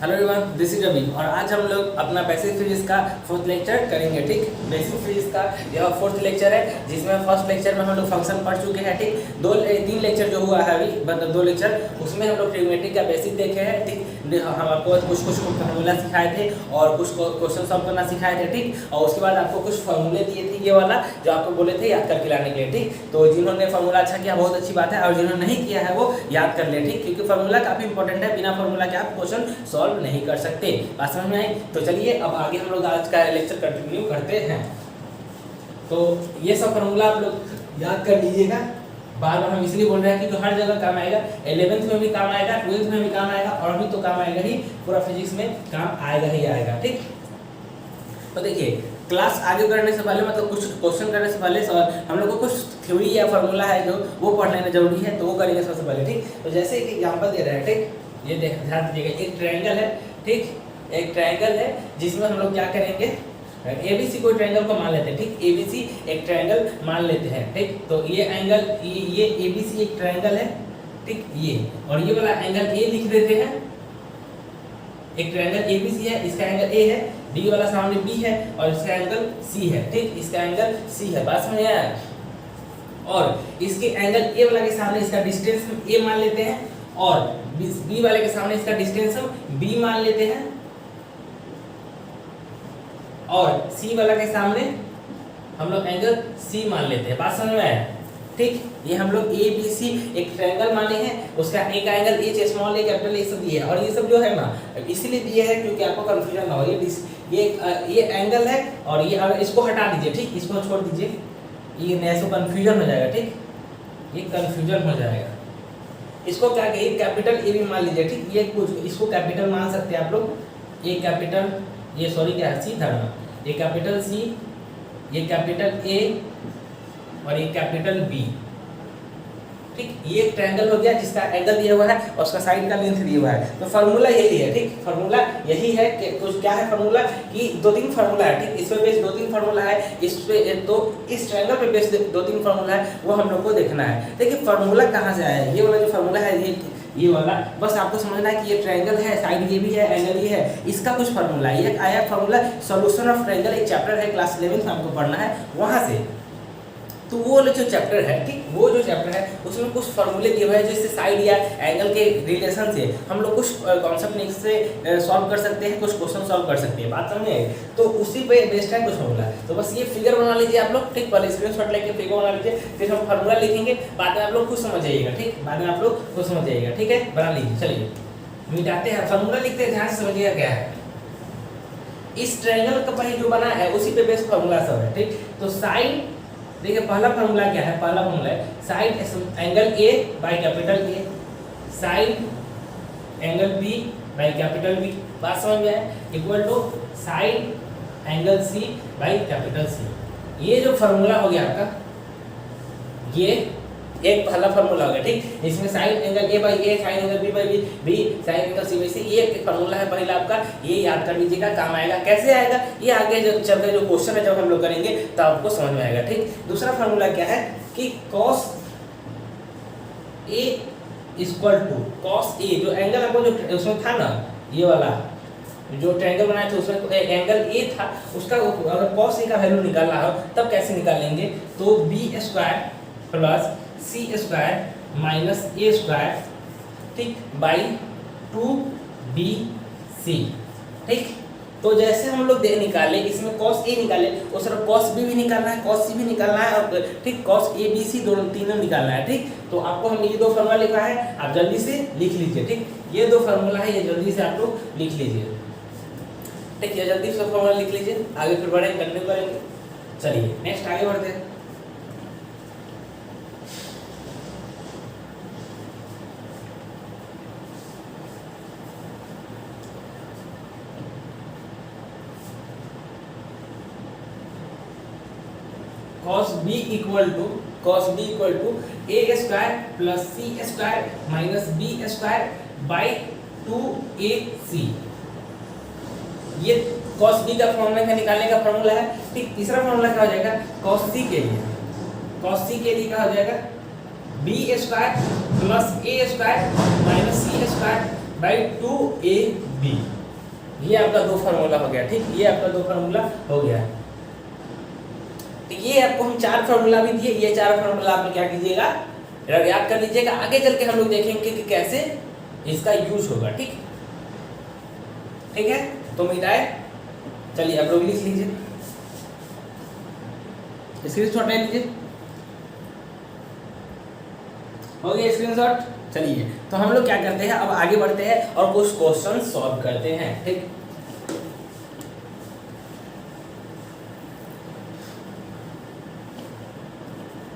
Hello everyone, this is Ravi और आज हम लोग अपना बेसिक फिजिक्स का फोर्थ लेक्चर करेंगे। ठीक, बेसिक फिजिक्स का यह फोर्थ लेक्चर है जिसमें फर्स्ट लेक्चर में हम लोग फंक्शन पढ़ चुके हैं। ठीक, तीन लेक्चर जो हुआ है अभी, मतलब 2 लेक्चर, उसमें हम लोग ट्रिग्नोमेट्री का बेसिक देखे हैं। ठीक, हम आपको कुछ फार्मूला सिखाए थे और कुछ क्वेश्चन सॉल्व करना सिखाए थे। ठीक, और उसके बाद आपको कुछ फार्मूले दिए थे, ये वाला जो आपको बोले थे याद करके लाने के लिए। ठीक, तो जिन्होंने फार्मूला अच्छा किया बहुत अच्छी बात है, और जिन्होंने नहीं किया है वो याद कर ले। ठीक, क्योंकि फार्मूला काफी इंपॉर्टेंट है, बिना फार्मूला के आप क्वेश्चन सॉल्व नहीं कर सकते। बात समझ में आई? तो चलिए अब आगे हम लोग आज का लेक्चर कंटिन्यू करते हैं। तो ये सब फार्मूला आप लोग याद कर लीजिएगा। बार बार हम इसलिए बोल रहे हैं कि तो हर जगह काम आएगा, 11th में भी काम आएगा, 12th में भी काम आएगा, और अभी तो काम आएगा ही, पूरा फिजिक्स में काम आएगा ही आएगा। ठीक, तो देखिए क्लास आगे करने से पहले, मतलब कुछ क्वेश्चन करने से पहले हम लोग को कुछ थ्योरी या फार्मूला है जो वो पढ़ लेना जरूरी है, तो वो करेंगे सबसे पहले। ठीक, तो जैसे एक एग्जांपल दे रहे हैं। ठीक, ये ध्यान दीजिएगा, एक ट्रायंगल है। ठीक, एक ट्रायंगल है जिसमें हम लोग क्या करेंगे, एबीसी कोई ट्रायंगल को मान लेते हैं। ठीक, एबीसी एक ट्रायंगल मान लेते हैं। ठीक, तो ये एंगल ये एबीसी एक ट्रायंगल है। ठीक, ये और ये वाला एंगल ए लिख देते हैं। एक ट्रायंगल एबीसी है, इसका एंगल ए है, डी वाला सामने बी है और इसका एंगल सी है। ठीक, इसका एंगल सी है। बात समझ आया? और इसके एंगल ए वाला के सामने इसका डिस्टेंस हम ए मान लेते हैं, और बी वाले के सामने इसका डिस्टेंस हम बी मान लेते हैं, और सी वाला के सामने हम लोग एंगल सी मान लेते हैं। बात समझ में आया? ठीक, ये हम लोग ए बी सी एक ट्रायंगल माने हैं, उसका एक angle H small A capital A सब दिए है, और ये सब जो है ना इसीलिए दिए है क्योंकि आपको कंफ्यूजन ना हो। ये एंगल है और ये इसको हटा दीजिए। ठीक, इसको छोड़ दीजिए, ये नया से कंफ्यूजन हो जाएगा। ठीक, ये कंफ्यूजन हो जाएगा। इसको क्या कहिए, कैपिटल ए भी मान लीजिए। ठीक, ये कुछ इसको कैपिटल मान सकते हैं आप लोग, ये कैपिटल, ये सॉरी क्या है, सी था ना, ये कैपिटल सी, ये कैपिटल ए और ये कैपिटल बी। ठीक, ये एक ट्रायंगल हो गया जिसका एंगल दिया हुआ है और उसका साइड का लेंथ दिया हुआ है। तो फार्मूला यही है। ठीक, फार्मूला यही है कि कुछ क्या है फार्मूला कि 2-3 फार्मूला है। ठीक, इस पे बेस 2-3 फार्मूला है, इस पे तो इस ट्रायंगल पे बेस 2-3 फार्मूला है, वो हम लोग को देखना है। देखिए फार्मूला कहाँ से आया है, ये वाला जो फार्मूला है ये वाला, बस आपको समझना है कि ये ट्रायंगल है, साइड ये भी है, एंगल ये है, इसका कुछ फार्मूला है। ये आया फार्मूला सॉल्यूशन ऑफ ट्रायंगल, एक चैप्टर है क्लास 11th में आपको पढ़ना है, वहां से। तो वो वाला जो चैप्टर है, ठीक, वो जो चैप्टर है उसमें कुछ फार्मूले दिए हुए हैं जिससे साइड या एंगल के रिलेशन से हम लोग कुछ कॉन्सेप्ट से सॉल्व कर सकते हैं, कुछ क्वेश्चन सॉल्व कर सकते हैं। बात समझे? तो उसी पे बेस्ड है कुछ फार्मूला। तो बस ये फिगर बना लीजिए आप लोग। ठीक, पहले स्क्रीनशॉट लेके फिगर बना लीजिए, फिर हम फार्मूला लिखेंगे, बाद में आप लोग खुद समझ जाइएगा। ठीक, बाद में आप लोग खुद समझ जाइएगा। ठीक है, बना लीजिए। चलिए मिटाते हैं, फार्मूला लिखते हैं, ध्यान से समझिएगा क्या है। इस ट्रायंगल का पहले जो बना है उसी पे बेस्ड फार्मूला सब है। ठीक, तो साइड, देखिए पहला फार्मूला क्या है, पहला फार्मूला है side angle A by capital A, side angle B by capital B. बात समझ में आया? Equal to side angle C by capital C. ये जो फार्मूला हो गया आपका, ये एक पहला फार्मूला हो गया। ठीक, इसमें side angle A by A, side angle B by B, side angle C by C, ये एक फार्मूला है पहला आपका, ये याद कर लीजिएगा, काम आएगा। कैसे आएगा ये आगे जो चल के जो क्वेश्चन है जब हम लोग करेंगे तो आपको समझ में आएगा। ठीक, दूसरा फार्मूला क्या है कि cos a equal to cos a, जो एंगल आपको जो उसमें था ना, ये वाला जो ट्रायंगल बनाया था उसमें एंगल ए था, उसका अगर cos a का वैल्यू निकालना हो तब कैसे निकालेंगे, तो b स्क्वायर प्लस सी स्क्वायर माइनस ए स्क्वायर, ठीक, बाई 2bc। ठीक, तो जैसे हम लोग निकाले, इसमें cos a निकाले, उस तरफ cos b भी निकालना है, cos c भी निकालना है, और ठीक cos a b c दोनों तीनों निकालना है। ठीक, तो आपको हम ये 2 फार्मूला लिखा है, आप जल्दी से लिख लीजिए। ठीक, ये 2 फार्मूला है, ये जल्दी से आप लोग लिख लीजिए। ठीक, ये जल्दी से फार्मूला लिख लीजिए, आगे फिर बढ़ेंगे, कंटिन्यू करेंगे। चलिए नेक्स्ट आगे बढ़ते हैं। cos b equal to a square plus c square minus b square by 2ac। ये cos b का फॉर्मूला का निकालने का फॉर्मूला है। ठीक, तीसरा फॉर्मूला क्या हो जाएगा, cos c के लिए क्या हो जाएगा, b square plus a square minus c square by 2ab। ये आपका 2 फार्मूला हो गया। ठीक, ये आपका 2 फार्मूला हो गया। तो ये आपको हम 4 फार्मूला भी दिए, ये 4 फार्मूला आप क्या कीजिएगा, याद कर लीजिएगा। आगे चल के हम लोग देखेंगे कि कैसे इसका यूज होगा। ठीक ठीक है, तो मिटाए, चलिए आप लोग लिख लीजिए, स्क्रीनशॉट ले लीजिए। हो गया स्क्रीनशॉट। चलिए तो हम लोग क्या करते हैं, अब आगे बढ़ते हैं और कुछ क्वेश्चन सॉल्व करते हैं। ठीक,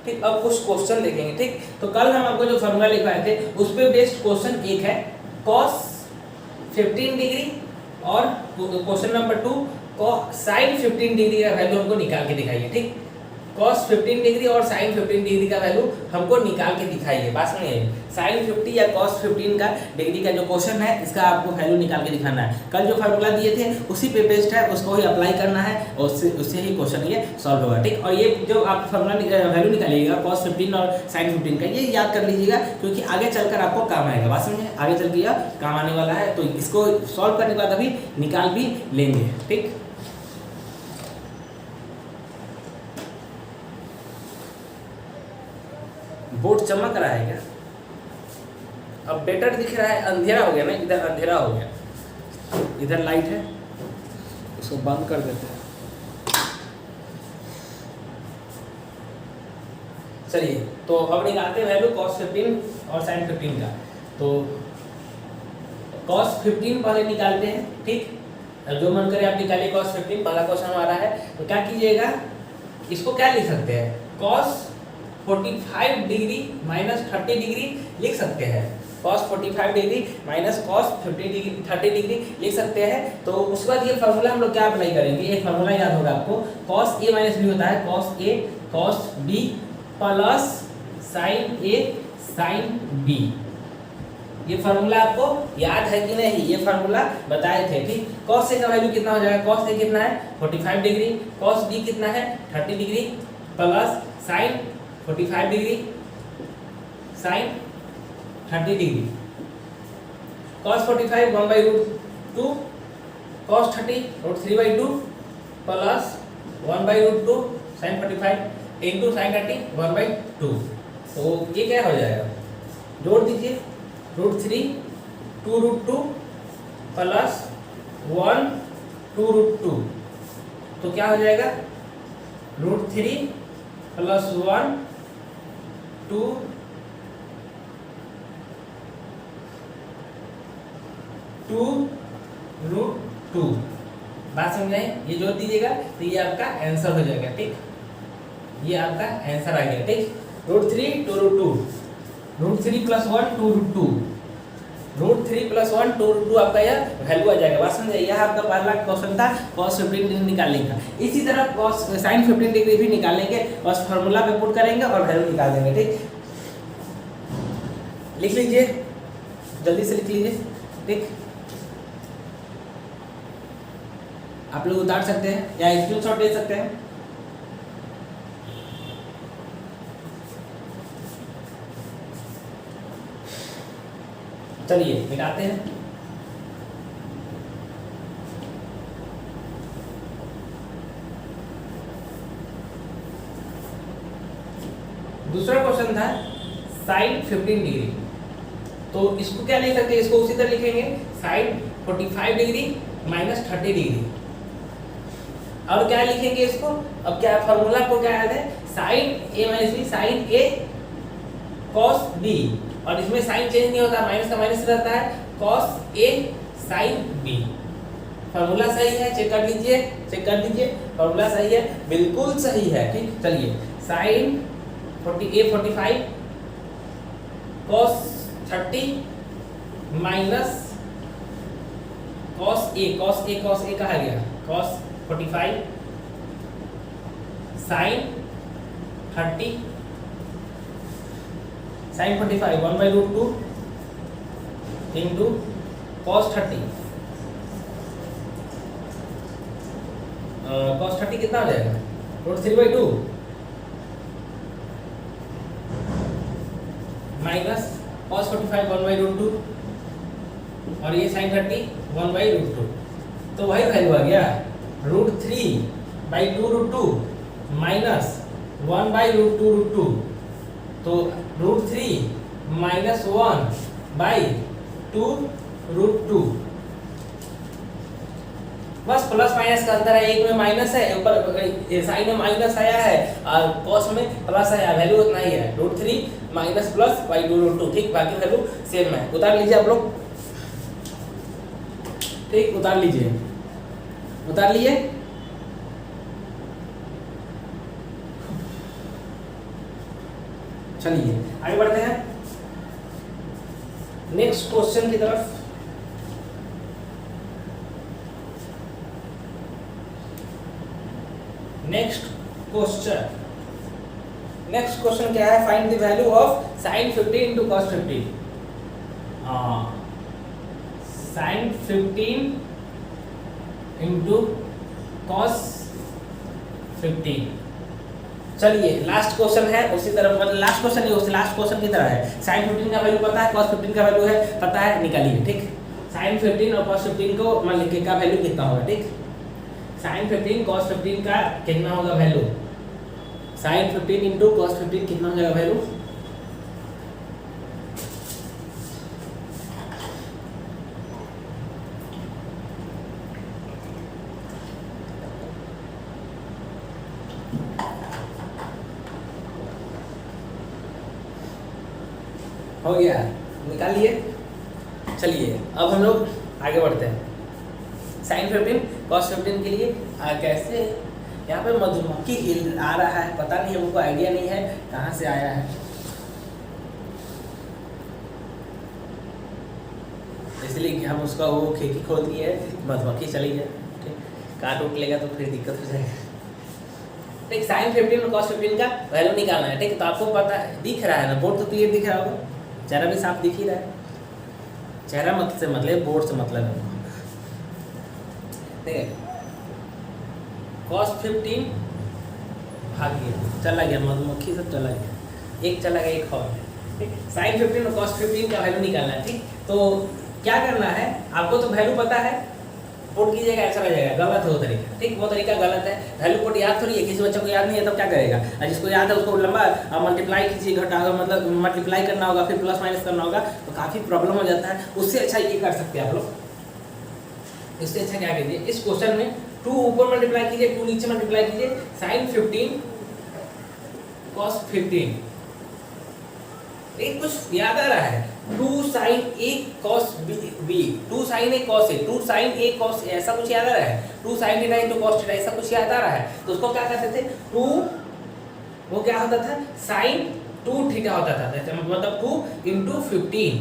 ठीक, अब कुछ क्वेश्चन देखेंगे। ठीक, तो कल हम आपको जो फॉर्मूला लिखवाए थे उस पे बेस्ड क्वेश्चन एक है cos 15 डिग्री, और क्वेश्चन नंबर 2 sin 15 डिग्री का वैल्यू हमको निकाल के दिखाइए। ठीक, cos 15 डिग्री और sin 15 डिग्री का वैल्यू हमको निकाल के दिखाइए। बात सुनिए, sin 50 या cos 15 का डिग्री का जो क्वेश्चन है इसका आपको वैल्यू निकाल के दिखाना है। कल जो फार्मूला दिए थे उसी पे बेस्ड है, उसको ही अप्लाई करना है और उससे ही क्वेश्चन ये सॉल्व होगा। ठीक, और ये जो आप फार्मूला वैल्यू निकालिएगा cos 15 और sin 15 का, ये याद कर लीजिएगा क्योंकि आगे चलकर आपको काम आएगा। बात समझे, आगे चल के यह काम आने वाला है, तो इसको सॉल्व करने के बाद अभी निकाल भी लेंगे। ठीक, बोर्ड चमक रहा है क्या? अब बेटर दिख रहा है, अंधेरा हो गया ना, इधर अंधेरा हो गया, इधर लाइट है, उसको बंद कर देते हैं। चलिए तो अब निकालते हैं वैल्यू cos 15 और sin 15 का। तो cos 15 पहले निकालते हैं। ठीक, जो मन करे आप निकालिए cos 15, पहला क्वेश्चन हमारा है। तो क्या कीजिएगा, इसको क्या लिख सकते हैं, cos 45 डिग्री माइनस 30 डिग्री लिख सकते हैं। cos 45 degree minus cos 30 degree लिख सकते हैं। तो उसके बाद ये फार्मूला हम लोग क्या अप्लाई करेंगे, एक फार्मूला याद होगा आपको, cos a माइनस बी होता है cos a cos b plus sin a sin b। ये फार्मूला आपको याद है कि नहीं, ये फार्मूला बताए थे। ठीक, cos a का वैल्यू कितना हो जाएगा, cos a कितना है 45 डिग्री, cos b कितना है 30 degree, plus sin 45 degree sin 30 degree, cos 45 1/√2 cos 30 √3/2 plus 1/√2 sin 45 into sin 30 1/2। तो ये क्या हो जाएगा, जोड़ दीजिए, √3 2√2 प्लस 1 2√2, तो क्या हो जाएगा √3 प्लस 1 2 2√2। बात समझाएं, ये जोड़ दीजिएगा तो ये आपका आंसर हो जाएगा। ठीक, ये आपका आंसर आ गया। ठीक, √3 2√2, √3 प्लस 1 2√2, √3 प्लस 1 2√2 आपका यह वैल्यू आ जाएगा। बात समझे, यह आपका पहला क्वेश्चन था cos 15 डिग्री निकालने का। इसी तरह cos sin 15 डिग्री भी निकालेंगे, बस फार्मूला पे पुट करेंगे और वैल्यू निकाल देंगे। ठीक, लिख लीजिए, जल्दी से लिख लीजिए। ठीक, आप लोग उतार सकते हैं या स्क्रीनशॉट ले सकते हैं। चलिए मिटाते हैं। दूसरा क्वेश्चन था sin 15 डिग्री, तो इसको क्या लिख सकते हैं, इसको उसी तरह लिखेंगे sin 45 डिग्री माइनस 30 डिग्री। और क्या लिखेंगे इसको, अब क्या फार्मूला को क्या याद है, sin a minus b sin a cos b, और इसमें साइन चेंज नहीं होता, माइनस का माइनस रहता है, cos a sin b। Formula सही है, चेक कर लीजिए, चेक कर लीजिए, फार्मूला सही है, बिल्कुल सही है। ठीक, चलिए sin 45 cos 30 minus cos a कहा गया, cos 45 sin 30 sin 45 1/√2 into cos 30, cos 30 कितना हो जाएगा, √3/2 माइनस cos 45 1/√2, और ये sin 30 1/√2। तो वही वैल्यू आ गया √3/2√2 माइनस 1/√2√2, तो √3 माइनस 1/2√2। बस प्लस माइनस का अंतर है, एक में माइनस है, ऊपर साइन में माइनस आया है और कॉस में प्लस आया, वैल्यू उतना ही है √3 माइनस प्लस /2√2। ठीक, बाकी वैल्यू सेम है। उतार लीजिए आप लोग, ठीक, उतार लीजिए, उतार लिए। चलिए आगे बढ़ते हैं नेक्स्ट क्वेश्चन की तरफ। नेक्स्ट क्वेश्चन क्या है? Find the value of sin 15 into cos 15। sin 15 into cos 15। चलिए लास्ट क्वेश्चन है, उसी तरह मतलब लास्ट क्वेश्चन नहीं, उस लास्ट क्वेश्चन की तरह है। sin 15 का वैल्यू पता है, cos 15 का वैल्यू है पता है, निकालिए। ठीक, sin 15 और cos 15 को मान लीजिए का वैल्यू कितना होगा? ठीक, sin 15 cos 15 का कितना होगा वैल्यू? sin 15 into cos 15 कितना हो जाएगा वैल्यू? हो गया, निकालिए। चलिए अब हम लोग आगे बढ़ते हैं। sin 15 cos 15 के लिए कैसे यहाँ पे मधुमक्खी आ रहा है, पता नहीं, हमको आइडिया नहीं है कहाँ से आया है, इसलिए कि हम उसका वो खिड़की खोल दिए है, मधुमक्खी चली जाए। ठीक, काट उठ लेगा तो फिर दिक्कत हो जाएगा। ठीक, sin 15 और cos 15 का वैल्यू निकालना है। ठीक, तो आपको पता है, दिख रहा है ना, बोर्ड तो क्लियर दिख रहा होगा, चेहरा भी साफ दिख ही रहा है, चेहरा मत से मतलब बोर्ड से मतलब है। ठीक है, cos 15 भाग गया, चला गया, मधुमक्खी सब चला गया, एक चला गया एक और। ठीक, sin 15 और cos 15 का वैल्यू निकालना है। ठीक, तो क्या करना है, आपको तो वैल्यू पता है, पुट कीजिएगा, ऐसा रह जाएगा, गलत है वो तरीका। ठीक, वो तरीका गलत है, वैल्यू पुट याद थोड़ी है, किसी बच्चे को याद नहीं है तब क्या करेगा, और जिसको याद है उसको लंबा मल्टीप्लाई कीजिए, घटा मतलब मल्टीप्लाई करना होगा, फिर प्लस माइनस करना होगा, तो काफ़ी प्रॉब्लम हो जाता है। उससे अच्छा ये कर सकते हैं आप लोग, इससे अच्छा क्या कीजिए, इस क्वेश्चन में 2 ऊपर मल्टीप्लाई कीजिए, 2 नीचे मल्टीप्लाई कीजिए, sin 15 cos 15। एक कुछ याद आ रहा है, 2 sin a cos b, 2 sin a cos a, 2 sin a cos a, ऐसा कुछ याद आ रहा है, 2 sin theta into cos theta, ऐसा कुछ याद आ रहा है। तो उसको क्या करते थे, 2 वो क्या होता था, sin 2 थीटा होता था, मतलब 2 into 15,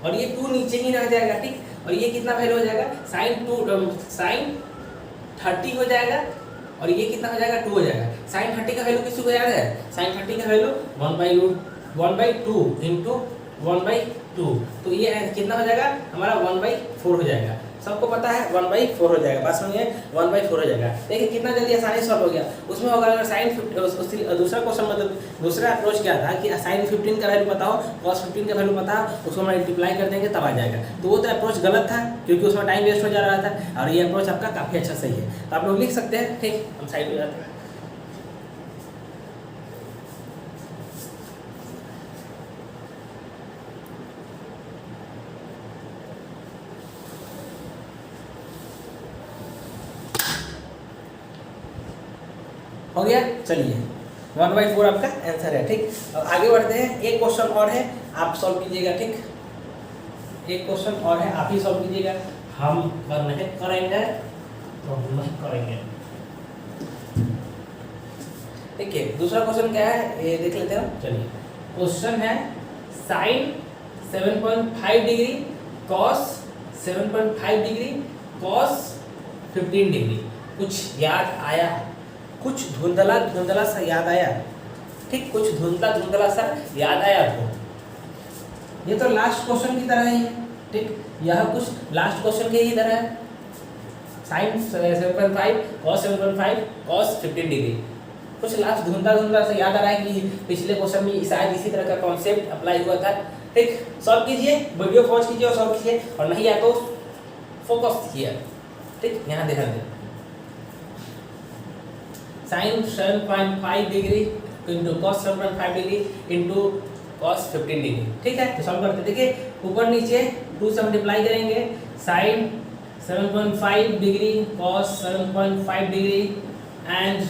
और ये 2 नीचे ही रह जाएगा। ठीक, और ये कितना वैल्यू हो जाएगा, sin 30 हो जाएगा, और ये कितना हो जाएगा, 2 हो जाएगा। sin 30 का वैल्यू किसी को याद है? sin 30 का वैल्यू 1/2 into 1/2, तो ये कितना हो जाएगा हमारा 1/4 हो जाएगा। सबको पता है 1/4 हो जाएगा, बात समझिए, 1/4 हो जाएगा। देखिए कितना जल्दी आसानी सॉल्व हो गया। उसमें होगा अगर sin 15, दूसरा क्वेश्चन मतलब दूसरा अप्रोच क्या था कि sin 15 का वैल्यू बताओ, cos 15 का वैल्यू बताओ, उसको मल्टीप्लाई कर देंगे तब आ जाएगा। तो वो तो अप्रोच गलत था, क्योंकि उसमें टाइम वेस्ट हो जा रहा था, और ये अप्रोच आपका काफ़ी अच्छा सही है। तो आप लोग लिख सकते हैं। ठीक, हम साइड में जाते हैं। हो गया, चलिए 1/4 आपका आंसर है। ठीक, अब आगे बढ़ते हैं, एक क्वेश्चन और है, आप सॉल्व कीजिएगा। ठीक, एक क्वेश्चन और है, आप ही सॉल्व कीजिएगा, हम नहीं करेंगे तो हम नहीं करेंगे। ठीक है, दूसरा क्वेश्चन क्या है ये देख लेते हैं। चलिए, क्वेश्चन है sin 7.5 degree cos 7.5 degree cos 15 degree. कुछ याद आया? कुछ धुंधला धुंधला सा याद आया? ठीक, कुछ धुंधला धुंधला सा याद आया आपको? ये तो लास्ट क्वेश्चन की तरह ही है। ठीक, यह कुछ लास्ट क्वेश्चन के ही तरह है, sin 7.5 cos 7.5 cos 15 डिग्री। कुछ लास्ट धुंधला धुंधला सा याद आ रहा है कि पिछले क्वेश्चन में शायद इसी तरह का कॉन्सेप्ट अप्लाई हुआ था। ठीक, सॉल्व कीजिए, वीडियो पॉज कीजिए और सॉल्व कीजिए, और नहीं आया तो फोकस कीजिए। ठीक, यहाँ ध्यान दें, sine 7.5 degree into cos 7.5 degree into cos 15 degree. ठीक है, तो सॉल्व करते, देखिए ऊपर नीचे 2 से मल्टीप्लाई करेंगे, sine 7.5 degree cos 7.5 degree and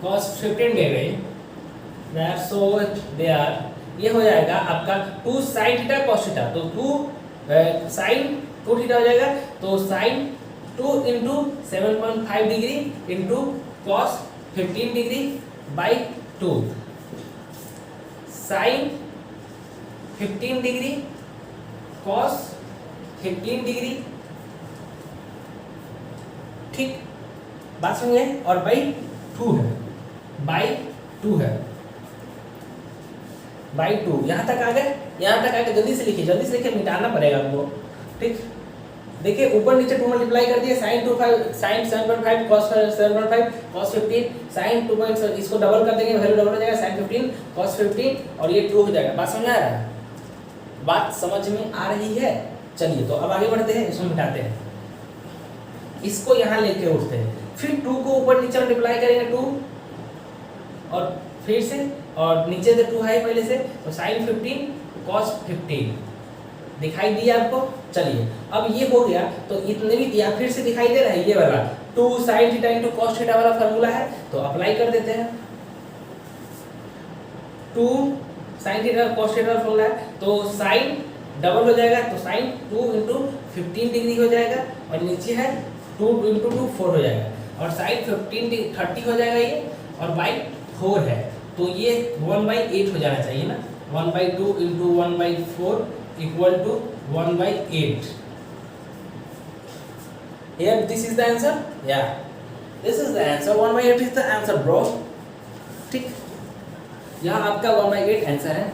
cos 15 degree, that's so there, ये हो जाएगा आपका 2 साइन थीटा कॉस थीटा, तो 2 साइन 2 थीटा हो जाएगा, तो sine 2 into 7.5 degree into cos 15 degree by 2, sine 15 degree cos 15 degree, ठीक, बात समझे, और बाई 2 है, बाई 2 है, बाई 2, यहाँ तक आ गए, यहाँ तक आ गए, जल्दी से लिखिए, मिटाना पड़ेगा आपको। ठीक, देखिए ऊपर नीचे 2 मल्टीप्लाई कर दिए, साइन 7.5 कॉस 7.5 कॉस 15 साइन 2. इसको डबल कर देंगे, वैल्यू डबल हो जाएगा, साइन 15 कॉस 15 और ये 2 हो जाएगा। बात समझ आ रहा है, बात समझ में आ रही है। चलिए तो अब आगे बढ़ते हैं, इसको मिटाते हैं, इसको यहाँ लेके उठते हैं, फिर 2 को ऊपर नीचे मल्टीप्लाई करेंगे 2 और फिर से, और नीचे से 2 है पहले से, तो साइन 15 कॉस 15 दिखाई दिया आपको। चलिए अब ये हो गया, तो इतने भी दिया, फिर से दिखाई दे रहा है ये वाला 2 sine theta into cos theta वाला फार्मूला है, तो अप्लाई कर देते हैं। 2 sine theta cos theta formula है, तो साइन डबल हो जाएगा, तो साइन 2 इंटू 15 डिग्री हो जाएगा, और नीचे है 2 इंटू 2 4 हो जाएगा, और साइन 15 30 हो जाएगा ये, और बाई 4 है, तो ये 1/8 हो जाना चाहिए ना, 1/2 into 1/4 equal to 1/8. Here this is the answer, yeah, this is the answer, 1/8 is the answer bro। ठीक, यहाँ आपका 1/8 आंसर है।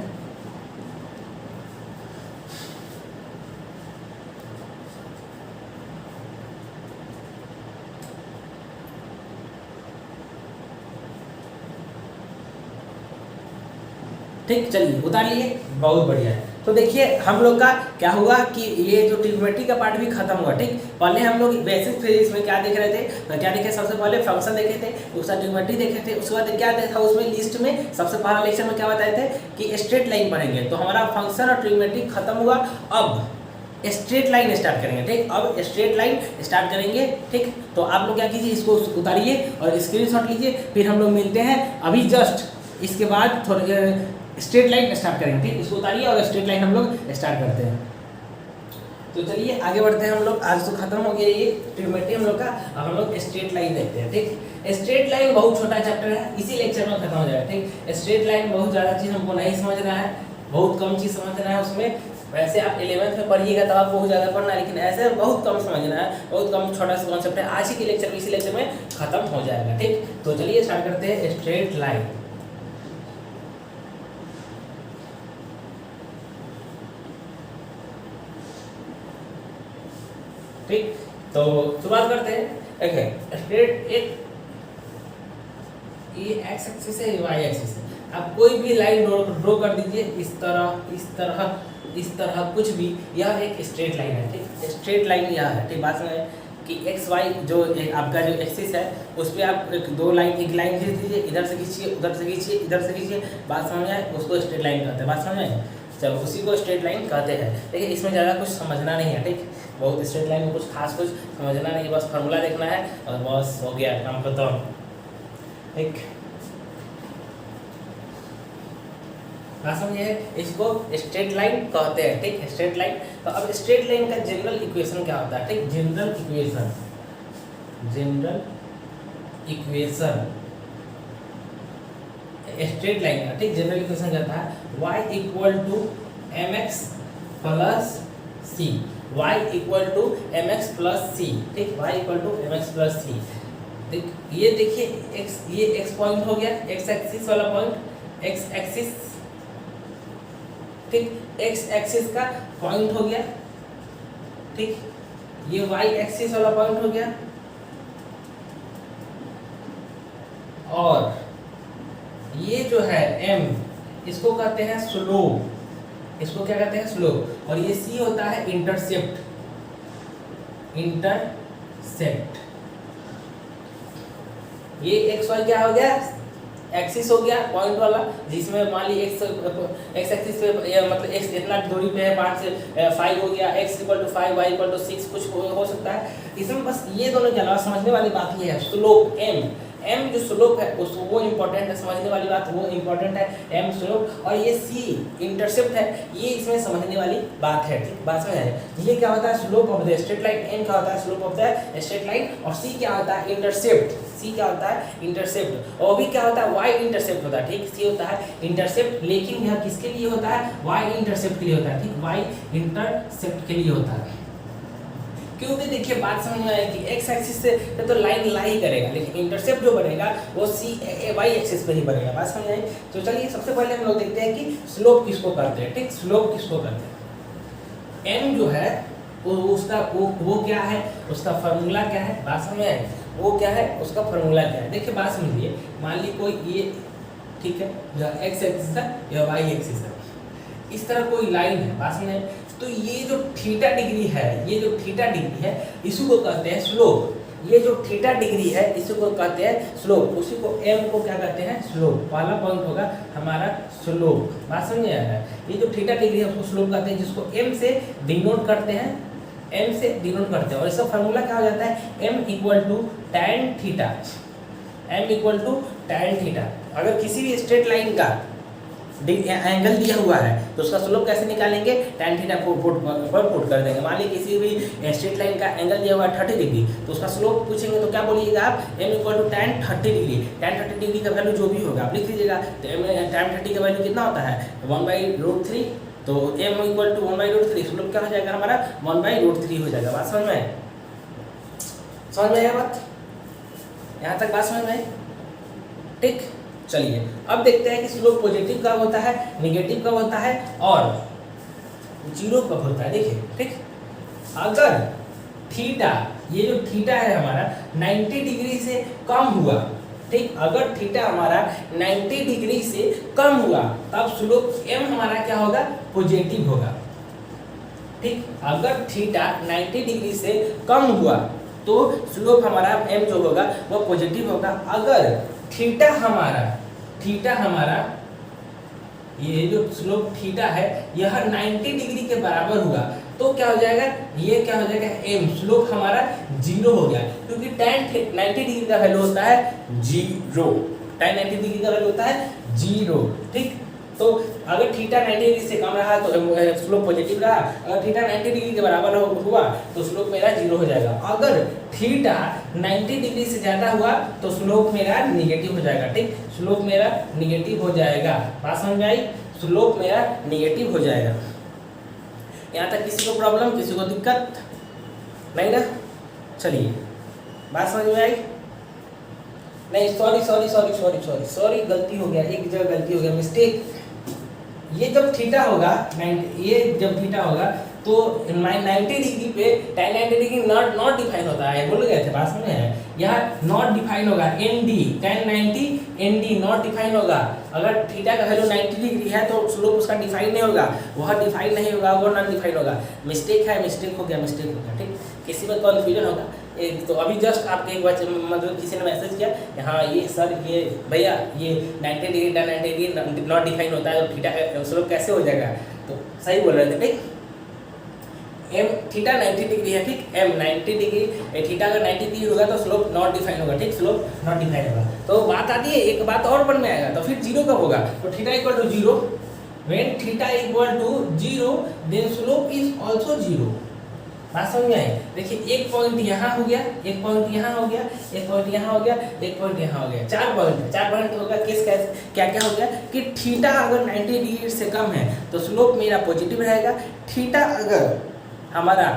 ठीक, चलिए उतार लिए, बहुत बढ़िया है। तो देखिए हम लोग का क्या हुआ कि ये जो ट्रिग्नोमेट्री का पार्ट भी खत्म हुआ। ठीक, पहले हम लोग बेसिक फिजिक्स में क्या देख रहे थे, तो क्या देखे, सबसे पहले फंक्शन देखे थे, उसके बाद ट्रिग्नोमेट्री देखे थे, उसके बाद क्या देखा उसमें लिस्ट में, सबसे पहला लेक्चर में क्या बताए थे कि स्ट्रेट लाइन बनेंगे, तो हमारा फंक्शन और ट्रिग्नोमेट्री खत्म हुआ। अब स्ट्रेट लाइन स्टार्ट करेंगे। ठीक, अब स्ट्रेट लाइन स्टार्ट करेंगे। ठीक, तो आप लोग क्या कीजिए, इसको उतारिए और स्क्रीनशॉट लीजिए, फिर हम लोग मिलते हैं अभी जस्ट इसके बाद थोड़े स्ट्रेट लाइन स्टार्ट करेंगे। ठीक, इसको उतारिए और स्ट्रेट लाइन हम लोग स्टार्ट करते हैं। तो चलिए आगे बढ़ते हैं हम लोग, आज तो खत्म हो गया ये ट्रिग्नोमेट्री हम लोग का, अब हम लोग स्ट्रेट लाइन देखते हैं। ठीक, स्ट्रेट लाइन बहुत छोटा चैप्टर है, इसी लेक्चर में खत्म हो जाएगा। ठीक, स्ट्रेट लाइन बहुत ज़्यादा चीज़ हमको नहीं समझना है, बहुत कम चीज़ समझना है उसमें। वैसे आप 11th में पढ़िएगा तो आपको बहुत ज़्यादा पढ़ना है, लेकिन ऐसे बहुत कम समझना है, बहुत कम छोटा सा कॉन्सेप्ट है, आज ही के लेक्चर में, इसी लेक्चर में खत्म हो जाएगा। ठीक, तो चलिए स्टार्ट करते हैं स्ट्रेट लाइन। ठीक, तो शुरुआत करते हैं। देखिए स्ट्रेट एक ये एक्स एक्सिस है, वाई एक्सिस है, आप कोई भी लाइन ड्रॉ कर दीजिए, इस तरह इस तरह इस तरह कुछ भी, यह एक स्ट्रेट लाइन है। ठीक, स्ट्रेट लाइन यह है। ठीक, बात समझ कि एक्स वाई जो आपका जो एक्सिस है उस पर आप एक लाइन खींच दीजिए, इधर से खींचिए, उधर से खींचिए, इधर से खींचिए, बात समझ आए, उसको स्ट्रेट लाइन कहते हैं। बात समझ आए, चलो उसी को स्ट्रेट लाइन कहते हैं। देखिए इसमें ज़्यादा कुछ समझना नहीं है। ठीक, बहुत स्ट्रेट लाइन में कुछ खास कुछ समझना नहीं है, बस फार्मूला देखना है और बस हो गया काम खत्म। ठीक, बात समझिए, इसको स्ट्रेट लाइन कहते हैं। ठीक, स्ट्रेट लाइन। तो अब स्ट्रेट लाइन का जनरल इक्वेशन क्या होता है? ठीक, जनरल इक्वेशन स्ट्रेट लाइन का, ठीक, जनरल इक्वेशन क्या था, y equal to mx plus c, y equal to mx plus c। ठीक, y equal to mx plus c। ठीक, ये देखिए x, ये x पॉइंट हो गया, x एक्सिस वाला पॉइंट, x एक्सिस। ठीक, x एक्सिस का पॉइंट हो गया। ठीक, ये y एक्सिस वाला पॉइंट हो गया, और ये जो है m, इसको कहते हैं स्लोप। इसको क्या कहते हैं? स्लोप। और ये c होता है इंटरसेप्ट। सेट। ये एक्स वाई क्या हो गया, एक्सिस हो गया पॉइंट वाला, जिसमें मान ली एक्स एक्सिस पे मतलब एक्स इतना दूरी पे है 5 से 5 हो गया, x equal to 5 y equal to 6 कुछ हो सकता है। इसमें बस ये दोनों के अलावा समझने वाली बात ये है स्लोप m जो स्लोप है उस वो इम्पोर्टेंट है, समझने वाली बात वो इम्पोर्टेंट है m स्लोप, और ये c इंटरसेप्ट है, ये इसमें समझने वाली बात है। ठीक, बात समझ आए। ये क्या होता है slope of the straight line, m क्या होता है slope of the straight line, और c क्या होता है इंटरसेप्ट, c क्या होता है इंटरसेप्ट, और भी क्या होता है y इंटरसेप्ट होता है। ठीक, c होता है इंटरसेप्ट, लेकिन यह किसके लिए होता है, y इंटरसेप्ट के लिए होता है। ठीक, y इंटरसेप्ट के लिए होता है, क्योंकि देखिए बात समझ में आए कि एक्स एक्सिस से तो लाइन ला ही करेगा, लेकिन इंटरसेप्ट जो बनेगा वो सी वाई एक्सिस पे ही बनेगा। बात समझ आई। तो चलिए सबसे पहले हम लोग देखते हैं कि स्लोप किसको करते हैं। ठीक, स्लोप किसको करते हैं, एम जो है वो उसका वो क्या है, उसका फार्मूला क्या है, बात समझ में आए, वो क्या है उसका फार्मूला क्या है। देखिए बात समझिए, मान ली कोई ये ठीक है या एक्स एक्सिस है या वाई एक्सिस है, इस तरह कोई लाइन है, बात समझ आए। तो ये जो थीटा डिग्री है, ये जो थीटा डिग्री है इसी को कहते हैं स्लोप। ये जो थीटा डिग्री है इसी को कहते हैं स्लोप, उसी को एम को क्या कहते हैं स्लोप। पहला पॉइंट होगा हमारा स्लोप, बात समझ आ रहा है। ये जो थीटा डिग्री है उसको स्लोप कहते हैं, जिसको एम से डिनोट करते हैं, एम से डिनोट करते हैं। और इसका फार्मूला क्या हो जाता है, M equal to tan theta, M equal to tan theta. अगर किसी भी स्ट्रेट लाइन का एंगल दिया हुआ है तो उसका स्लोप कैसे निकालेंगे, tan थीटा को पुट कर देंगे। मान लीजिए किसी भी स्ट्रेट लाइन का एंगल दिया हुआ है 30 डिग्री, तो उसका स्लोप पूछेंगे तो क्या बोलिएगा आप, m equal to tan 30 degree. tan 30 degree का वैल्यू जो भी होगा आप लिख लीजिएगा। तो tan 30 का वैल्यू कितना होता है 1/√3, तो m इक्वल टू 1/√3, स्लोप क्या हो जाएगा हमारा 1/√3 हो जाएगा। बात समझ में आए, समझ में आया बात, यहाँ तक बात समझ में आई। ठीक, चलिए अब देखते हैं कि स्लोप पॉजिटिव कब होता है, नेगेटिव कब होता है और जीरो कब होता है। देखिए ठीक, अगर थीटा, ये जो थीटा है हमारा 90 डिग्री से कम हुआ, ठीक, अगर थीटा हमारा 90 डिग्री से कम हुआ तब स्लोप m हमारा क्या होगा, पॉजिटिव होगा। ठीक, अगर थीटा 90 डिग्री से कम हुआ तो स्लोप हमारा m जो होगा वो पॉजिटिव होगा। अगर थीटा हमारा ये जो स्लोप थीटा है यह 90 डिग्री के बराबर हुआ तो क्या हो जाएगा, ये क्या हो जाएगा m, स्लोप हमारा 0 हो गया, क्योंकि tan 90 डिग्री का वैल्यू होता है 0, tan 90 डिग्री का वैल्यू होता है 0। ठीक, तो अगर थीटा 90 डिग्री से कम रहा तो स्लोप पॉजिटिव रहा, अगर थीटा 90 डिग्री के बराबर हुआ तो स्लोप मेरा 0 हो जाएगा। अगर थीटा 90 डिग्री से ज़्यादा हुआ तो स्लोप मेरा निगेटिव हो जाएगा। ठीक, स्लोप मेरा निगेटिव हो जाएगा। बात समझ में आई, स्लोप मेरा निगेटिव हो जाएगा। यहाँ तक किसी को प्रॉब्लम, किसी को दिक्कत नहीं ना। चलिए बात समझ में आई। नहीं सॉरी गलती हो गया, एक जगह गलती हो गया, मिस्टेक। ये जब थीटा होगा, ये जब थीटा होगा तो 90 डिग्री पे tan 90 डिग्री नॉट डिफाइन होता है, बोल गए थे, बात समझ में। यहाँ नॉट डिफाइन होगा, ND tan 90 ND not define होगा। अगर थीटा का वैल्यू 90 डिग्री है तो स्लोप उसका डिफाइन नहीं होगा, वह डिफाइन नहीं होगा, वो नॉन डिफाइन होगा। मिस्टेक है, मिस्टेक हो गया। ठीक, किसी में कन्फ्यूजन होगा तो अभी जस्ट आपके एक बार मतलब किसी ने मैसेज किया हाँ ये सर ये भैया ये 90 degree tan 90 degree not define होता है तो थीटा स्लोप कैसे हो जाएगा, तो सही बोल रहे थे। ठीक, m थीटा 90 डिग्री है, ठीक, m 90 डिग्री, थीटा अगर 90 डिग्री होगा तो स्लोप नॉट डिफाइन होगा। ठीक, स्लोप नॉट डिफाइन होगा। तो बात आती है, एक बात और मन में आएगा, तो फिर 0 कब होगा, तो theta equal to 0, when theta equal to 0 then slope is also 0। बात समझ में आई। देखिए एक पॉइंट यहाँ हो गया, एक पॉइंट यहाँ हो गया, एक पॉइंट यहाँ हो गया, एक पॉइंट यहाँ हो गया, 4 पॉइंट होगा। किस क्या क्या हो गया कि थीटा अगर 90 डिग्री से कम है तो स्लोप मेरा पॉजिटिव रहेगा। थीटा अगर हमारा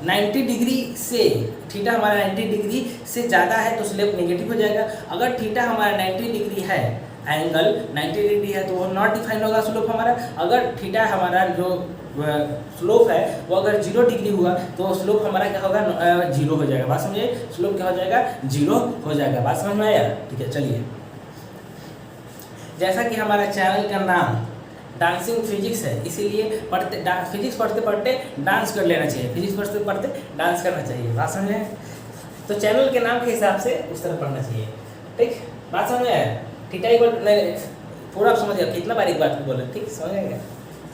90 डिग्री से थीटा हमारा 90 डिग्री से ज़्यादा है तो स्लोप नेगेटिव हो जाएगा। अगर थीटा हमारा 90 डिग्री है, एंगल 90 डिग्री है तो वो नॉट डिफाइन होगा स्लोप हमारा। अगर थीटा हमारा जो स्लोप है वो अगर 0 डिग्री हुआ तो स्लोप हमारा क्या होगा, 0 हो जाएगा। बात समझिए, स्लोप क्या हो जाएगा, 0 हो जाएगा। बात समझ में आया। ठीक है, चलिए जैसा कि हमारा चैनल का नाम डांसिंग फिजिक्स है, इसीलिए फिजिक्स पढ़ते पढ़ते डांस कर लेना चाहिए, फिजिक्स पढ़ते पढ़ते डांस करना चाहिए। बात समझे। तो चैनल के नाम के हिसाब से उस तरह पढ़ना चाहिए, ठीक। बात समझ में आया? थीटा इक्वल नहीं, पूरा समझ गया, कितना बार एक बात बोले, ठीक, समझ गया?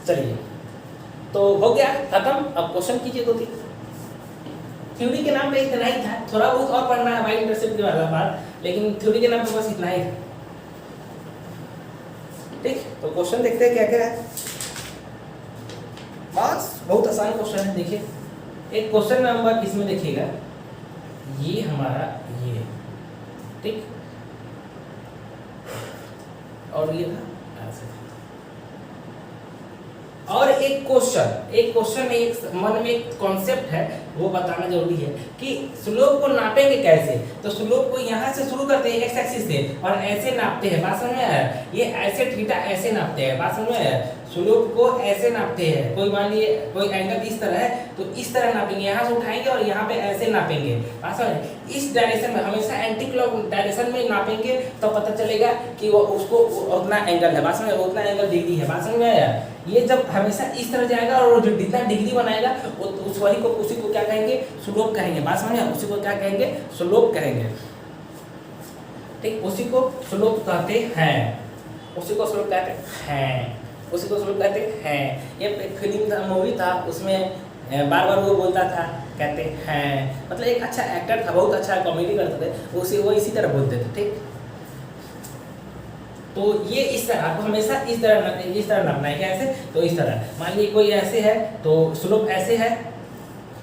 चलिए, तो हो गया खत्म। अब क्वेश्चन कीजिए 2-3। थ्योरी के नाम पे इतना ही था, थोड़ा बहुत और पढ़ना है वाई इंटरसेप्ट के बारे, लेकिन थ्योरी के नाम पे बस इतना ही है, ठीक। तो क्वेश्चन देखते हैं क्या क्या है। बस बहुत आसान क्वेश्चन है। देखिए एक क्वेश्चन नंबर इसमें देखिएगा, ये हमारा ये, ठीक, और ये था ऐसे। और एक क्वेश्चन में एक मन में एक कॉन्सेप्ट है, वो बताना जरूरी है कि स्लोप को नापेंगे कैसे। तो स्लोप को यहाँ से शुरू करते हैं एक्स एक्सिस से और ऐसे नापते हैं, बात समझ में आया? ये ऐसे थीटा ऐसे नापते हैं, बात समझ में आया? स्लोप को ऐसे नापते हैं। कोई मान लीजिए कोई एंगल इस तरह है तो इस तरह नापेंगे, यहाँ से उठाएंगे और यहाँ पे ऐसे नापेंगे, बात समझ? इस डायरेक्शन में हमेशा एंटी क्लॉक डायरेक्शन में नापेंगे तो पता चलेगा कि वो उसको उतना एंगल है, बात समझ? उतना एंगल डिग्री है, बात समझ में आया? ये जब हमेशा इस तरह जाएगा और जो जितना डिग्री बनाएगा उसी को क्या कहेंगे? स्लोप कहेंगे, बात समझ? उसी को क्या कहेंगे? स्लोप कहेंगे, ठीक। उसी को स्लोप कहते हैं, उसी को स्लोप कहते हैं, उसी को स्लोप कहते हैं। ये एक फिल्म था, मूवी था, उसमें बार बार वो बोलता था कहते हैं, मतलब एक अच्छा एक्टर था, बहुत अच्छा कॉमेडी करते थे, वो इसी तरह बोलते थे, ठीक। तो ये इस तरह आपको हमेशा इस तरह नापना है, कैसे? तो इस तरह मान लीजिए कोई ऐसे है तो स्लोप ऐसे है,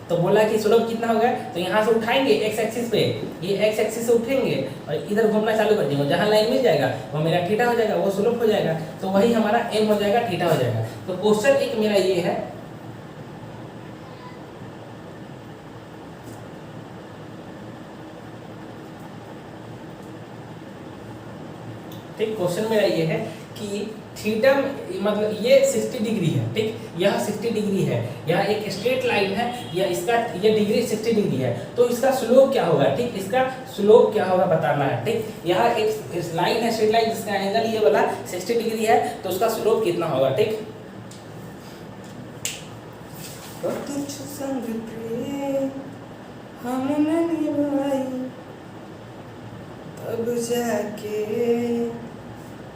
तो बोला कि स्लोप कितना होगा, तो यहाँ से उठाएंगे एक्स एक्सिस पे, ये एक्स एक्सिस से उठेंगे और इधर घूमना चालू कर देंगे, जहाँ लाइन मिल जाएगा वो मेरा थीटा हो जाएगा, वो स्लोप हो जाएगा, तो वही हमारा एम हो जाएगा, थीटा हो जाएगा। तो क्वेश्चन एक मेरा ये है, ठीक। क्वेश्चन मेरा ये है कि थीटा मतलब ये 60 डिग्री है, ठीक, यह 60 डिग्री है, यह एक स्ट्रेट लाइन है, या इसका ये डिग्री 60 डिग्री है, तो इसका स्लोप क्या होगा, ठीक, इसका स्लोप क्या होगा बताना है, ठीक। यह एक लाइन है, स्ट्रेट लाइन, जिसका एंगल ये वाला 60 डिग्री है, तो उसका स्लोप कितना होगा, ठीक। तब जाके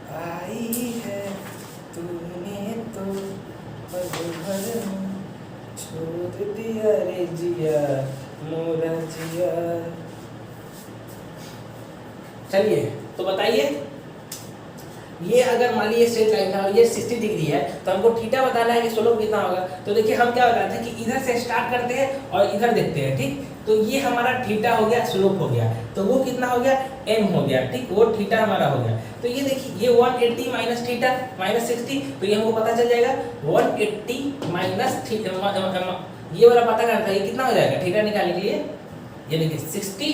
आई है तूने तो पल भर छोड़ दिया रे जिया मोरा जिया। चलिए तो बताइए, ये अगर मान लीजिए स्ट्रेट लाइन था और ये 60 डिग्री है, तो हमको थीटा बताना है कि स्लोप कितना होगा। तो देखिए हम क्या बताते हैं कि इधर से स्टार्ट करते हैं और इधर देखते हैं, ठीक। तो ये हमारा थीटा हो गया, स्लोप हो गया, तो वो कितना हो गया? एम हो गया, ठीक, वो थीटा हमारा हो गया। तो ये देखिए ये 180 माइनस थीटा माइनस 60, तो ये हमको पता चल जाएगा 180 माइनस थीटा, ये वाला पता करना था, ये कितना हो जाएगा थीटा निकालने के लिए? ये देखिए 60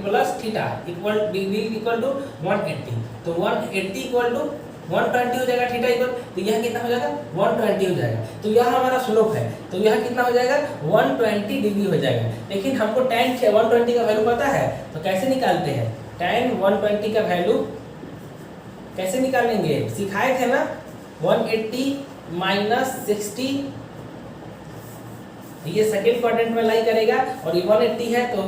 plus theta equal degree equal to 180, तो 180 इक्वल टू 120 हो जाएगा थीटा इक्वल, तो यह कितना हो जाएगा? 120 हो जाएगा। तो यह हमारा स्लोप है, तो यह कितना हो जाएगा? 120 डिग्री हो जाएगा। लेकिन हमको tan 120 का वैल्यू पता है, तो कैसे निकालते हैं? tan 120 का वैल्यू कैसे निकालेंगे? सिखाए थे ना, 180 माइनस 60, ये सेकंड क्वाड्रेंट में लाई करेगा, और ये 180 है तो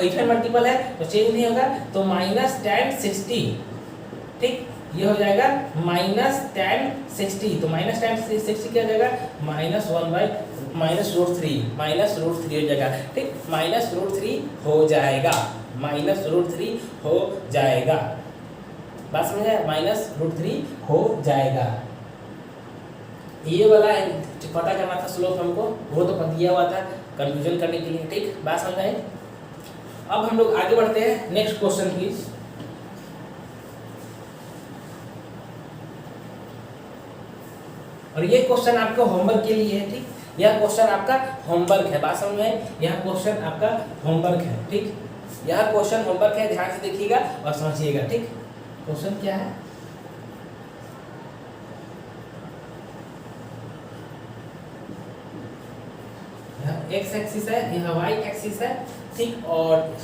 इवन मल्टीपल है तो चेंज नहीं होगा, तो माइनस tan 60, ठीक, ये हो जाएगा माइनस tan 60, तो माइनस tan 60 क्या हो जाएगा? माइनस रूट थ्री हो जाएगा, ठीक, माइनस रूट थ्री हो जाएगा, माइनस रूट थ्री हो जाएगा, बात समझ आया? माइनस रूट थ्री हो जाएगा। ये वाला पता करना था स्लोप हमको, वो तो दिया हुआ था कंफ्यूजन करने के लिए, ठीक, बात समझ आए? अब हम लोग आगे बढ़ते हैं, नेक्स्ट क्वेश्चन प्लीज। और ये क्वेश्चन आपका होमवर्क के लिए है, ठीक, यह क्वेश्चन आपका होमवर्क है, बात समझ में? यह क्वेश्चन आपका होमवर्क है, ठीक, यह क्वेश्चन होमवर्क है, ध्यान से देखिएगा और समझिएगा, ठीक। क्वेश्चन क्या है? एक्स एक्सिस है, यह वाई एक्सिस है, ठीक, और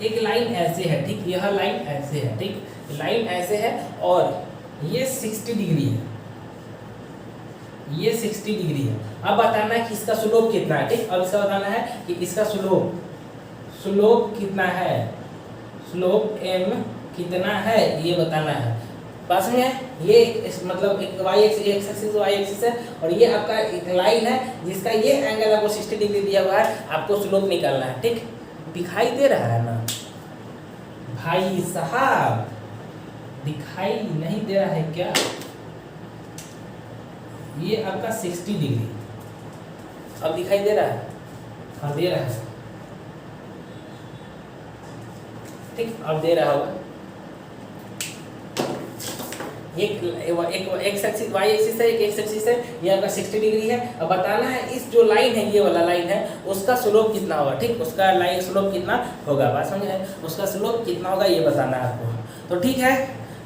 एक लाइन ऐसे है, ठीक, यह लाइन ऐसे है, ठीक, लाइन ऐसे है और ये 60 डिग्री है, ये 60 डिग्री है। अब बताना है कि इसका स्लोप कितना है, ठीक। अब इसका बताना है कि इसका स्लोप कितना है, स्लोप m कितना है ये बताना है। पास में है ये मतलब एक y एक्सिस है और ये आपका एक लाइन है जिसका ये एंगल आपको 60 डिग्री दिया हुआ है, आपको स्लोप निकालना है, ठीक। दिखाई दे रहा है ना भाई साहब, दिखाई नहीं दे रहा है क्या? ये आपका 60 डिग्री, अब दिखाई दे रहा है? हाँ दे रहा है, ठीक। अब दे रहा होगा। एक एक्स एक्सिस वाई एक्सिस है, एक एक्स एक्सिस है, ये आपका 60 डिग्री है। अब बताना है इस जो लाइन है, ये वाला लाइन है, उसका स्लोप कितना होगा, ठीक। उसका लाइन स्लोप कितना होगा, बात समझ में? उसका स्लोप कितना होगा ये बताना है आपको। तो ठीक है,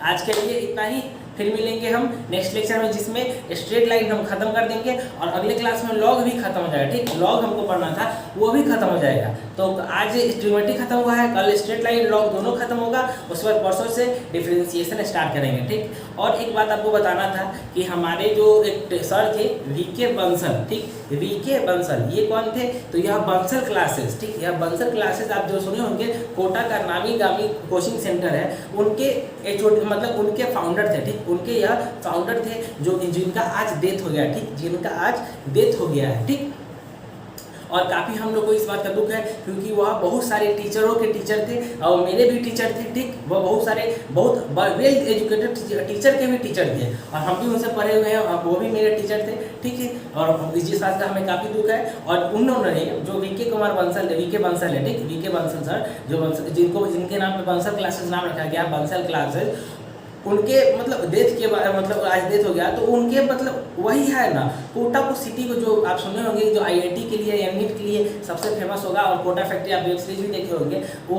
आज के लिए इतना ही। फिर मिलेंगे हम नेक्स्ट लेक्चर में जिसमें स्ट्रेट लाइन हम खत्म कर देंगे और अगले क्लास में लॉग भी खत्म हो जाएगा, ठीक। लॉग हमको पढ़ना था वो भी खत्म हो जाएगा। तो आज ट्रिग्नोमेट्री खत्म हुआ है, कल स्ट्रेट लाइन लॉग दोनों खत्म होगा, उसके बाद परसों से डिफरेंशिएशन स्टार्ट करेंगे, ठीक। और एक बात आपको बताना था कि हमारे जो एक सर थे वीके बंसल, ठीक, वीके बंसल, ये कौन थे? तो यह बंसल क्लासेस, ठीक, यह बंसल क्लासेस आप जो सुने होंगे, कोटा का नामी गामी कोचिंग सेंटर है, उनके मतलब उनके फाउंडर थे, ठीक। उनके यह फाउंडर थे जो जिनका आज डेथ हो गया, ठीक, जिनका आज डेथ हो गया है, ठीक। और काफ़ी हम लोग को इस बात का दुख है क्योंकि वह बहुत सारे टीचरों के टीचर थे और मेरे भी टीचर थे, ठीक। वह बहुत सारे बहुत वेल एजुकेटेड टीचर के भी टीचर थे और हम भी उनसे पढ़े हुए हैं और वो भी मेरे टीचर थे, ठीक है। और इस बात का हमें काफ़ी दुख है। और उन्होंने जो वीके कुमार बंसल, वीके बंसल है, ठीक, वीके बंसल सर, जो जिनके नाम पे बंसल क्लासेस नाम रखा गया, बंसल क्लासेस, उनके मतलब डेथ के बाद मतलब आज डेथ हो गया, तो उनके मतलब वही है ना, कोटा को सिटी को जो आप सुने होंगे जो आईआईटी के लिए या नीट के लिए सबसे फेमस होगा और कोटा फैक्ट्री आप वेब सीरीज भी देखे होंगे, वो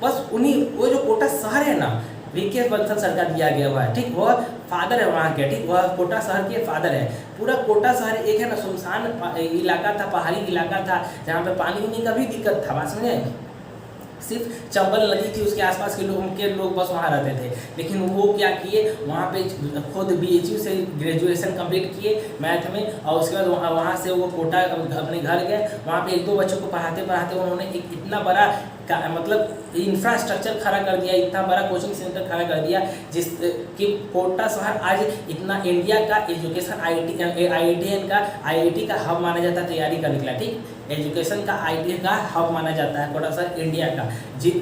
बस उन्हीं वो जो कोटा शहर है ना, वीके बंसल सर का दिया गया हुआ है, ठीक। वह फादर है वहाँ के, ठीक, वह कोटा शहर के फादर है। पूरा कोटा शहर एक है ना सुनसान इलाका था, पहाड़ी इलाका था जहाँ पे पानी उनी का भी दिक्कत था, बात समझे। सिर्फ चंबल नदी थी, उसके आसपास के लोग बस वहाँ रहते थे। लेकिन वो क्या किए, वहाँ पे खुद BHU से ग्रेजुएशन कंप्लीट किए मैथ में और उसके बाद वहाँ से वो कोटा अपने घर गए। वहाँ पे एक दो बच्चों को पढ़ाते पढ़ाते उन्होंने एक इतना बड़ा मतलब इंफ्रास्ट्रक्चर खड़ा कर दिया, इतना बड़ा कोचिंग सेंटर खड़ा कर दिया जिस कि कोटा शहर आज इतना इंडिया का एजुकेशन IIT का हब माना जाता है, तैयारी कर निकला, ठीक। एजुकेशन का IIT का हब माना जाता है कोटा शहर इंडिया का।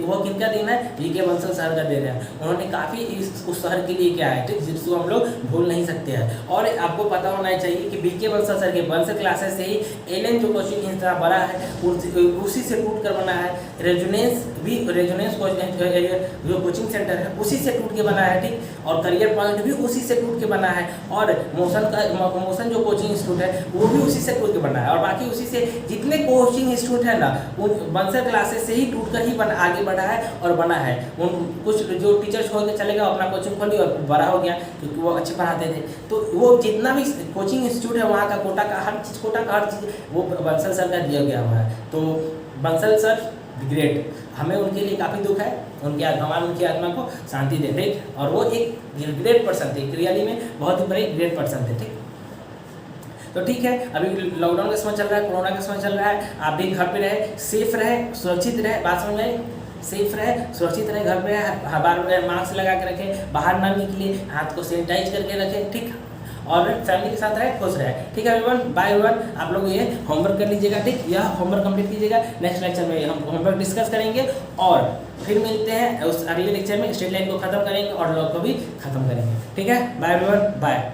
वो किनका दिन है? वीके बंसल शहर का दिन है। उन्होंने काफ़ी उस शहर के लिए क्या है, ठीक, जिसको हम लोग भूल नहीं सकते हैं। और आपको पता होना चाहिए कि वीके बंसल सर के बंसल क्लासेस से ही LN जो कोचिंग इतना बड़ा है उसी से टूट कर बना है। रेजोनेंस जो कोचिंग सेंटर है उसी से टूट के बना है, ठीक। और करियर पॉइंट भी उसी से टूट के बना है और मोशन जो कोचिंग इंस्टीट्यूट है वो भी उसी से टूट के बना है। और बाकी उसी से जितने कोचिंग इंस्टीट्यूट है ना उन बंसल क्लासेस से ही टूट कर ही आगे बढ़ा है और बना है। उन कुछ जो टीचर छोड़ के चले गए अपना कोचिंग खोली और बड़ा हो गया क्योंकि वो अच्छे पढ़ाते थे। तो वो जितना भी कोचिंग इंस्टीट्यूट है वहाँ का कोटा का हर चीज़ वो बंसल सर का दिया गया हुआ है। तो बंसल सर ग्रेट, हमें उनके लिए काफ़ी दुख है, भगवान उनकी आत्मा को शांति दे, ठीक। और वो एक ग्रेट पर्सन थे, रियली में बहुत ही बड़े ग्रेट पर्सन थे, ठीक। तो ठीक है, अभी लॉकडाउन का समय चल रहा है, कोरोना का समय चल रहा है, आप भी घर पे रहे, सेफ रहे, सुरक्षित रहे, बात समझ में, सेफ रहे, सुरक्षित रहे, घर पे बार मास्क लगा के रखें, बाहर ना निकलिए, हाथ को सैनिटाइज करके रखें, ठीक। और फैमिली के साथ रहे, खुश रहे, ठीक है एवरीवन। बाय एवरीवन, आप लोग ये होमवर्क कर लीजिएगा, ठीक। यह होमवर्क कंप्लीट कीजिएगा। नेक्स्ट लेक्चर में हम होमवर्क डिस्कस करेंगे और फिर मिलते हैं उस अगले लेक्चर में। स्ट्रेट लाइन को खत्म करेंगे और लॉग को भी खत्म करेंगे, ठीक है। Bye everyone, bye.